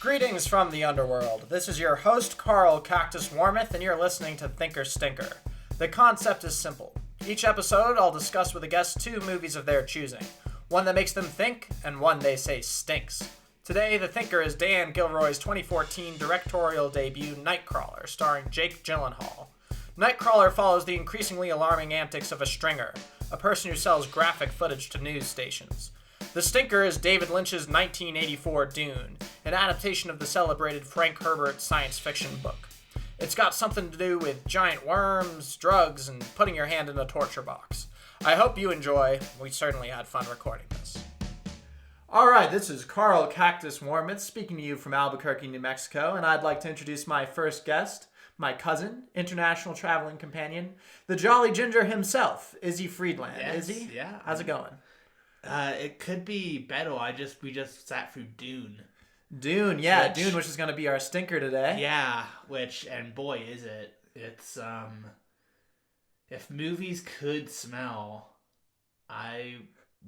Greetings from the underworld. This is your host, Carl Cactus Warmith, and you're listening to Thinker Stinker. The concept is simple. Each episode, I'll discuss with a guest 2 movies of their choosing. One that makes them think, and one they say stinks. Today, the thinker is Dan Gilroy's 2014 directorial debut, Nightcrawler, starring Jake Gyllenhaal. Nightcrawler follows the increasingly alarming antics of a stringer, a person who sells graphic footage to news stations. The stinker is David Lynch's 1984 Dune, an adaptation of the celebrated Frank Herbert science fiction book. It's got something to do with giant worms, drugs, and putting your hand in a torture box. I hope you enjoy. We certainly had fun recording this. Alright, this is Carl Cactus Warmith speaking to you from Albuquerque, New Mexico, and I'd like to introduce my first guest, my cousin, international traveling companion, the Jolly Ginger himself, Izzy Friedland. Yes, Izzy? yeah. How's it going? It could be better. We just sat through Dune. Dune, yeah, Dune, which is going to be our stinker today. Yeah, and boy is it. It's, if movies could smell, I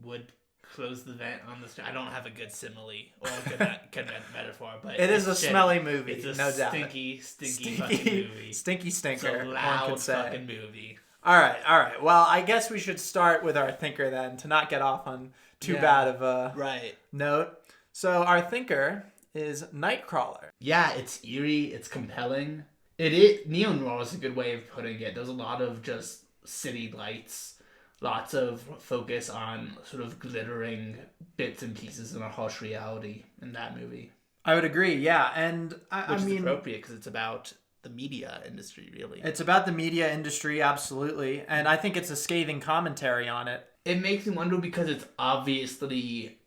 would close the vent on the I don't have a good simile or a good metaphor, but it is a smelly movie, it's a no doubt. Stinky fucking movie. Stinky stinker, it's a one loud could say. fucking movie. All right. Well, I guess we should start with our thinker then, to not get off on too bad of a note. So our thinker is Nightcrawler. Yeah, it's eerie. It's compelling. Neo-noir is a good way of putting it. There's a lot of just city lights, lots of focus on sort of glittering bits and pieces in a harsh reality in that movie. I would agree, yeah. And Which is appropriate because it's about the media industry, really. It's about the media industry, absolutely. And I think it's a scathing commentary on it. It makes me wonder because it's obviously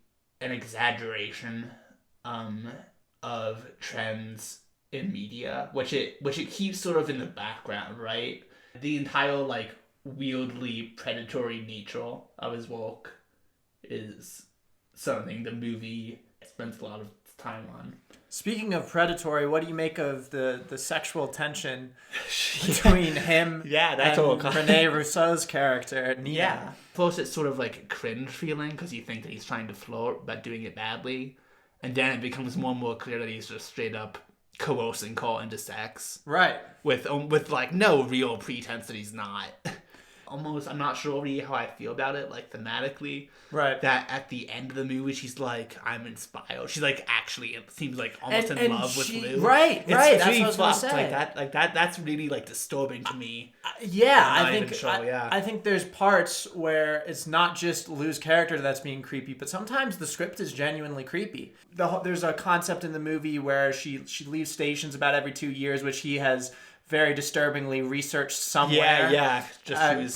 an exaggeration of trends in media, which it keeps sort of in the background, right? The entire, weirdly predatory nature of his work is something the movie spends a lot of time on. Speaking of predatory, what do you make of the sexual tension between him and Rene Rousseau's character, Nina? Yeah. Plus, it's sort of like a cringe feeling because you think that he's trying to flirt but doing it badly. And then it becomes more and more clear that he's just straight up coercing Cole into sex. Right. With no real pretense that he's not. Almost, I'm not sure really how I feel about it, thematically. Right. That at the end of the movie, she's like, I'm inspired. She's actually, it seems almost in love with Lou. Right. It's that's really what I was going to say. That's really disturbing to me. I think there's parts where it's not just Lou's character that's being creepy, but sometimes the script is genuinely creepy. There's a concept in the movie where she leaves stations about every 2 years, which he has very disturbingly researched somewhere. Yeah.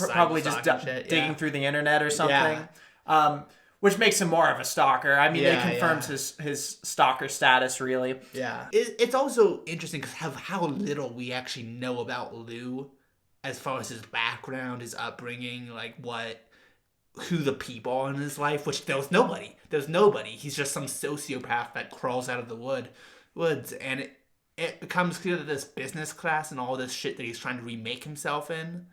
Probably just digging through the internet or something. Yeah. Which makes him more of a stalker. I mean, it confirms his stalker status, really. Yeah. It's also interesting because of how little we actually know about Lou as far as his background, his upbringing, who the people are in his life, which there's nobody. He's just some sociopath that crawls out of the woods, and it becomes clear that this business class and all this shit that he's trying to remake himself in,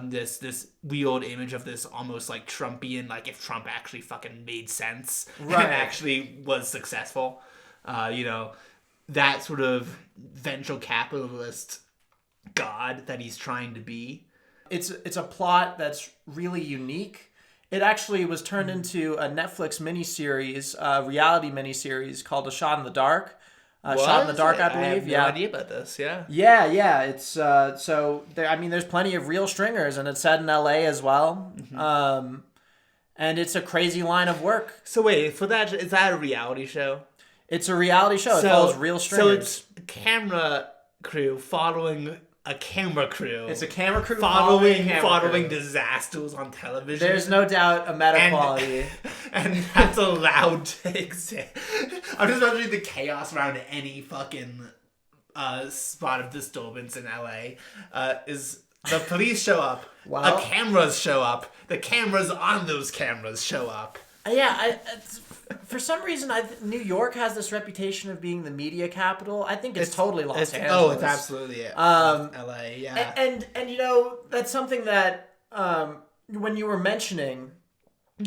this weird image of this almost Trumpian, if Trump actually fucking made sense and actually was successful, that sort of venture capitalist god that he's trying to be. It's a plot that's really unique. It actually was turned into a Netflix miniseries, reality miniseries called A Shot in the Dark. Shot in the Dark, I believe. I have no idea about this. Yeah. Yeah. It's there's plenty of real stringers, and it's set in LA as well. Mm-hmm. And it's a crazy line of work. So wait, is that a reality show? It's a reality show. It follows real stringers. So it's a camera crew following a camera crew. It's a camera crew following disasters on television. There's no doubt a meta quality. And that's allowed to exist. I'm just imagining the chaos around any fucking spot of disturbance in LA. Is the police show up, the cameras show up, the cameras on those cameras show up. Yeah, for some reason, New York has this reputation of being the media capital. I think it's totally Los Angeles. Oh, it's absolutely it. LA, yeah. And that's something that when you were mentioning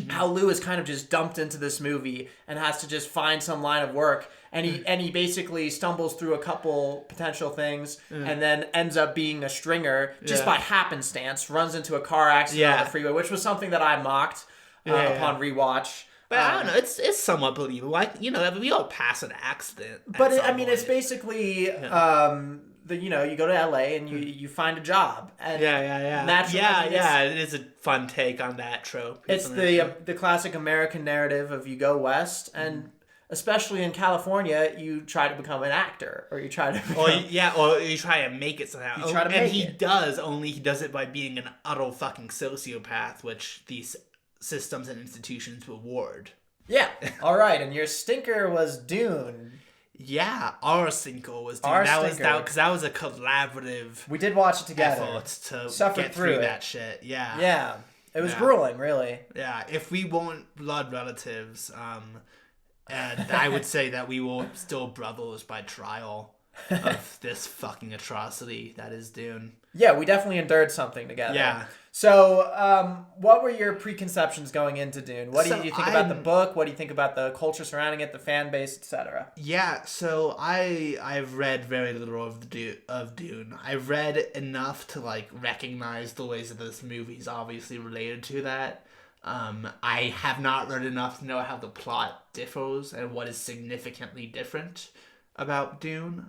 how Lou is kind of just dumped into this movie and has to just find some line of work. And he basically stumbles through a couple potential things and then ends up being a stringer just by happenstance, runs into a car accident on the freeway, which was something that I mocked upon rewatch. But I don't know, it's somewhat believable. Like, you know, we all pass an accident. But it's basically, you go to LA and you find a job. And naturally, it is a fun take on that trope. It's the classic American narrative of you go west and especially in California, you try to become an actor, or you try to or you try to make it somehow. You try to make he does, only he does it by being an utter fucking sociopath, which these systems and institutions reward. Yeah. All right, and your stinker was Dune. Yeah, our stinker was Dune. Because that was a collaborative. We did watch it together. Effort to suffer get through that shit. Yeah. Yeah. It was grueling, really. Yeah. If we weren't blood relatives, and I would say that we were still brothers by trial of this fucking atrocity that is Dune. Yeah, we definitely endured something together. Yeah. So, what were your preconceptions going into Dune? What do you think about the book? What do you think about the culture surrounding it, the fan base, etc.? Yeah, so I've read very little of Dune. I've read enough to like recognize the ways that this movie is obviously related to that. I have not read enough to know how the plot differs and what is significantly different about Dune.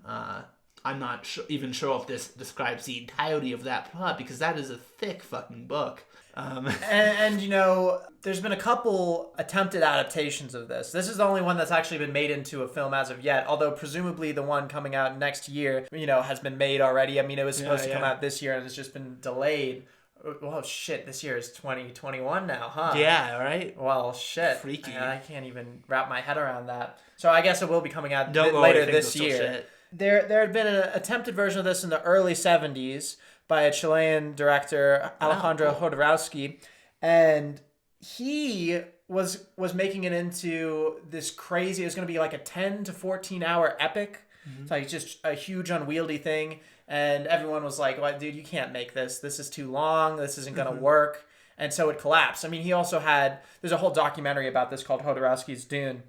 I'm not even sure if this describes the entirety of that plot, because that is a thick fucking book. And you know, there's been a couple attempted adaptations of this. This is the only one that's actually been made into a film as of yet, although presumably the one coming out next year, you know, has been made already. I mean, it was supposed to come out this year and it's just been delayed. Oh shit, this year is 2021 now, huh? Yeah, right? Well, shit. Freaky. I can't even wrap my head around that. So I guess it will be coming out later later this year. Shit. There had been an attempted version of this in the early 70s by a Chilean director, Alejandro Jodorowsky, and he was making it into this crazy, it was going to be like a 10 to 14 hour epic. It's like just a huge unwieldy thing. And everyone was like, well, dude, you can't make this. This is too long. This isn't going to work. And so it collapsed. I mean, he also there's a whole documentary about this called Jodorowsky's Dune.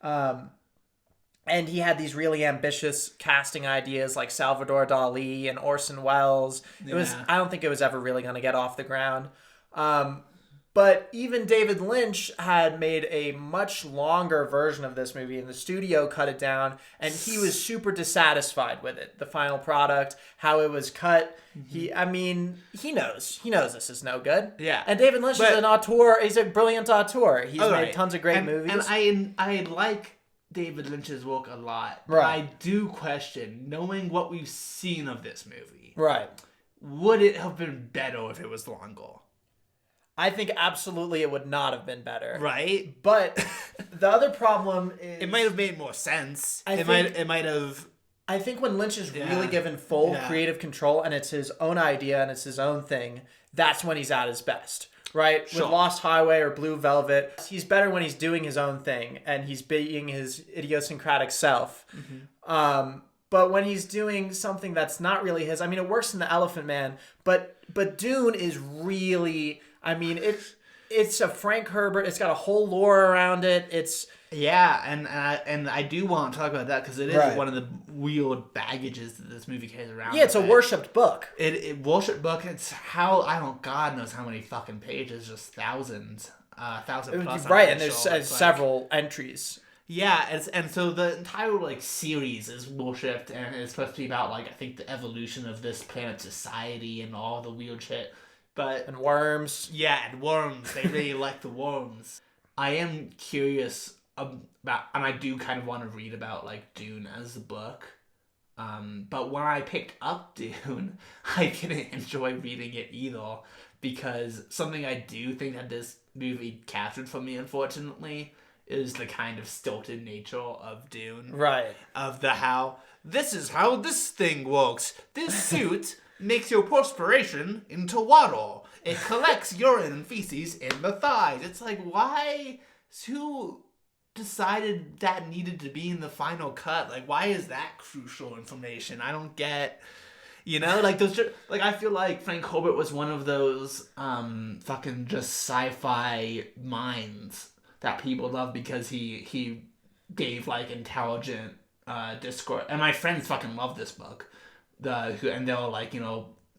And he had these really ambitious casting ideas like Salvador Dali and Orson Welles. I don't think it was ever really going to get off the ground. But even David Lynch had made a much longer version of this movie, and the studio cut it down, and he was super dissatisfied with it. The final product, how it was cut. He knows this is no good. Yeah. And David Lynch is an auteur. He's a brilliant auteur. He's made tons of great movies. And I like David Lynch's work a lot. But I do question, knowing what we've seen of this movie. Right. Would it have been better if it was longer? I think absolutely it would not have been better. Right? But the other problem is... It might have made more sense. It might have... I think when Lynch is really given full creative control and it's his own idea and it's his own thing, that's when he's at his best. Right? Sure. With Lost Highway or Blue Velvet, he's better when he's doing his own thing and he's being his idiosyncratic self. But when he's doing something that's not really his... I mean, it works in The Elephant Man, but Dune is really... I mean, it's a Frank Herbert. It's got a whole lore around it. It's... Yeah, and I do want to talk about that because it is one of the weird baggages that this movie carries around. Yeah, it's a worshipped book. It worshipped book. It's how God knows how many fucking pages, just thousands, 1,000 plus. Right, and there's several entries. Yeah, and so the entire series is worshipped, and it's supposed to be about I think the evolution of this planet's society and all the weird shit. And worms. Yeah, and worms. They really like the worms. I am curious about, and I do kind of want to read about Dune as a book. But when I picked up Dune, I didn't enjoy reading it either, because something I do think that this movie captured for me, unfortunately, is the kind of stilted nature of Dune. Right. Of this is how this thing works. This suit makes your perspiration into water. It collects urine and feces in the thighs. It's why? Who decided that needed to be in the final cut? Why is that crucial information? I don't get... You know, like those. Like I feel like Frank Herbert was one of those fucking just sci-fi minds that people love because he gave like intelligent discourse. And my friends fucking love this book. And they're like,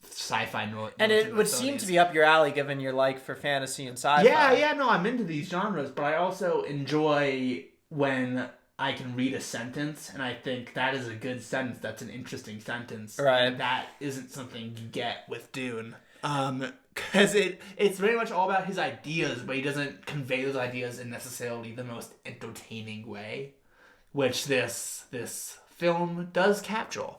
sci-fi. And it would seem to be up your alley given your like for fantasy and sci-fi. Yeah, no, I'm into these genres, but I also enjoy when I can read a sentence and I think that is a good sentence. That's an interesting sentence. Right. And that isn't something you get with Dune. Because it's very much all about his ideas, but he doesn't convey those ideas in necessarily the most entertaining way, which this film does capture.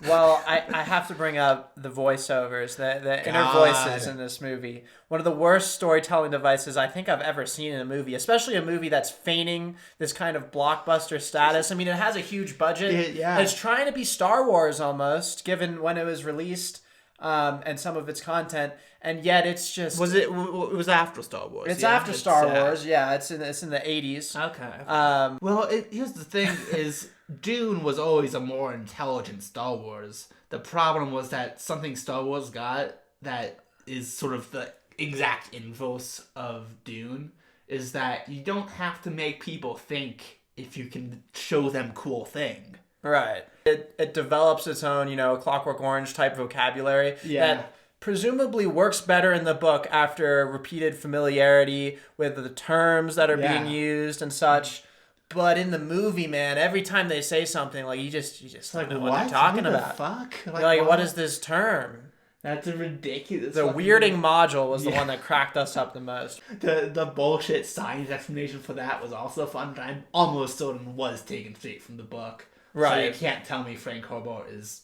Well, I have to bring up the voiceovers, the inner voices in this movie. One of the worst storytelling devices I think I've ever seen in a movie, especially a movie that's feigning this kind of blockbuster status. I mean, it has a huge budget. Yeah. It's trying to be Star Wars almost, given when it was released and some of its content. And yet it's just... It was after Star Wars. It's after Star Wars, yeah. It's in the 80s. Okay. Well, here's the thing is... Dune was always a more intelligent Star Wars. The problem was that something Star Wars got that is sort of the exact inverse of Dune is that you don't have to make people think if you can show them cool thing. Right. It develops its own, Clockwork Orange type vocabulary that presumably works better in the book after repeated familiarity with the terms that are being used and such. But in the movie, man, every time they say something, like you just don't know what they're talking about. Fuck? Like what is this term? That's a ridiculous. The weirding module was the one that cracked us up the most. The bullshit science explanation for that was also fun, but I'm almost certain was taken straight from the book. Right. So you can't tell me Frank Herbert is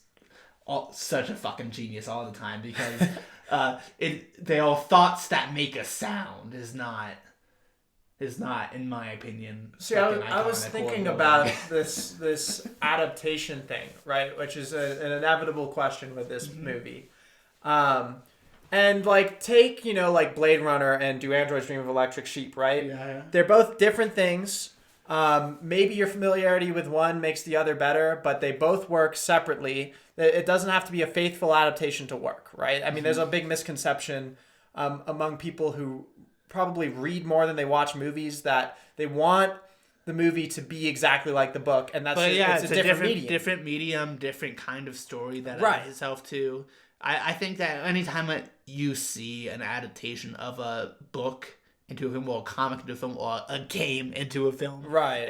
such a fucking genius all the time because they are thoughts that make a sound is not, in my opinion. See, I was thinking about this adaptation thing, right? Which is an inevitable question with this movie. And take, Blade Runner and Do Androids Dream of Electric Sheep, right? Yeah. They're both different things. Maybe your familiarity with one makes the other better, but they both work separately. It doesn't have to be a faithful adaptation to work, right? I mean, there's a big misconception among people who probably read more than they watch movies that they want the movie to be exactly like the book, and it's a different medium, different kind of story that right. adds itself to. I think that anytime you see an adaptation of a book into a film, or a comic into a film, or a game into a film, right?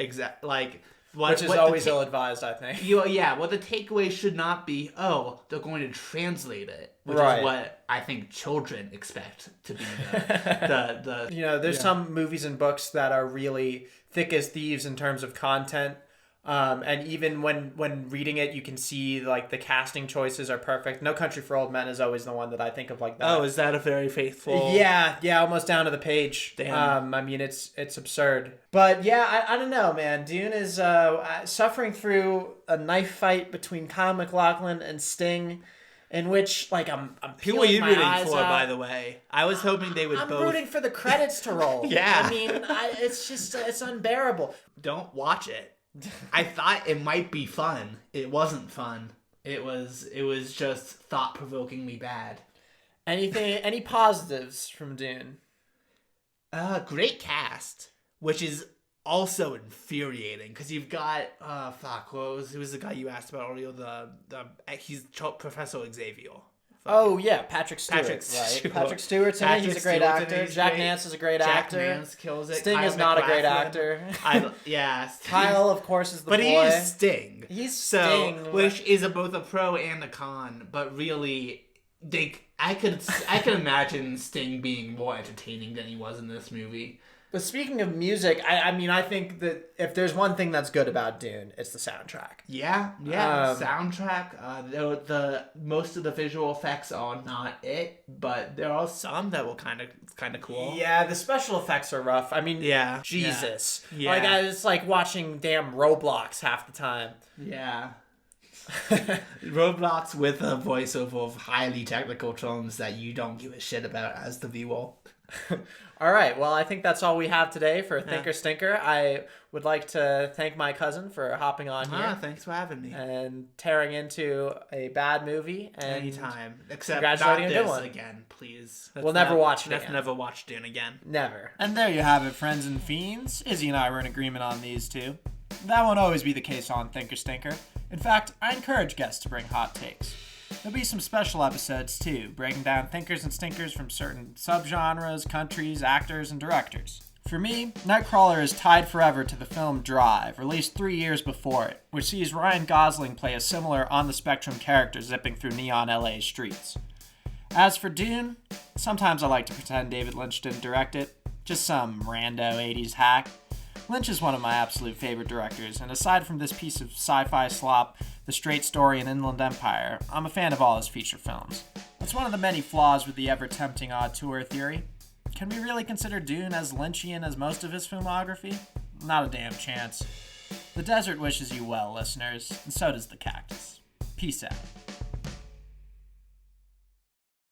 Which is always ill-advised, I think. Well, the takeaway should not be, they're going to translate it, which is what I think children expect to be the there's some movies and books that are really thick as thieves in terms of content. And even when reading it, you can see the casting choices are perfect. No Country for Old Men is always the one that I think of like that. Oh, is that a very faithful? Yeah, almost down to the page. Damn. I mean, it's absurd. But yeah, I don't know, man. Dune is suffering through a knife fight between Kyle MacLachlan and Sting, in which I'm who are you my rooting eyes for, out. by the way? I was hoping they would I'm both. rooting for the credits to roll. Yeah. I mean, it's just it's unbearable. Don't watch it. I thought it might be fun. It wasn't fun. It was just thought-provokingly bad. Any positives from Dune? Great cast, which is also infuriating because you've got who was the guy you asked about earlier? He's Professor Xavier. Oh yeah, Patrick Stewart. Patrick Stewart's in it. He's a great actor. Jack Nance is a great actor. Jack Nance kills it. Sting Kyle is not a great MacLachlan. actor. Kyle, of course, is the boy. But he is Sting. He's Sting, which is both a pro and a con. But really, I could imagine Sting being more entertaining than he was in this movie. But speaking of music, I mean, I think that if there's one thing that's good about Dune, it's the soundtrack. Yeah, soundtrack. The most of the visual effects are not it, but there are some that were kind of cool. Yeah, the special effects are rough. I mean, Jesus, yeah. It's like watching damn Roblox half the time. Yeah. Roblox with a voiceover of highly technical terms that you don't give a shit about as the viewer. All right. Well, I think that's all we have today for Thinker Stinker. I would like to thank my cousin for hopping on here. Thanks for having me. And tearing into a bad movie. And anytime. Except congratulating not a good this one. again, please. We'll never watch it Let's again. never watch Dune again. Never. And there you have it, friends and fiends. Izzy and I were in agreement on these two. That won't always be the case on Thinker Stinker. In fact, I encourage guests to bring hot takes. There'll be some special episodes too, breaking down thinkers and stinkers from certain subgenres, countries, actors, and directors. For me, Nightcrawler is tied forever to the film Drive, released 3 years before it, which sees Ryan Gosling play a similar on-the-spectrum character zipping through neon LA streets. As for Dune, sometimes I like to pretend David Lynch didn't direct it, just some rando 80s hack. Lynch is one of my absolute favorite directors, and aside from this piece of sci-fi slop, The Straight Story and Inland Empire, I'm a fan of all his feature films. It's one of the many flaws with the ever-tempting auteur theory. Can we really consider Dune as Lynchian as most of his filmography? Not a damn chance. The desert wishes you well, listeners, and so does the cactus. Peace out.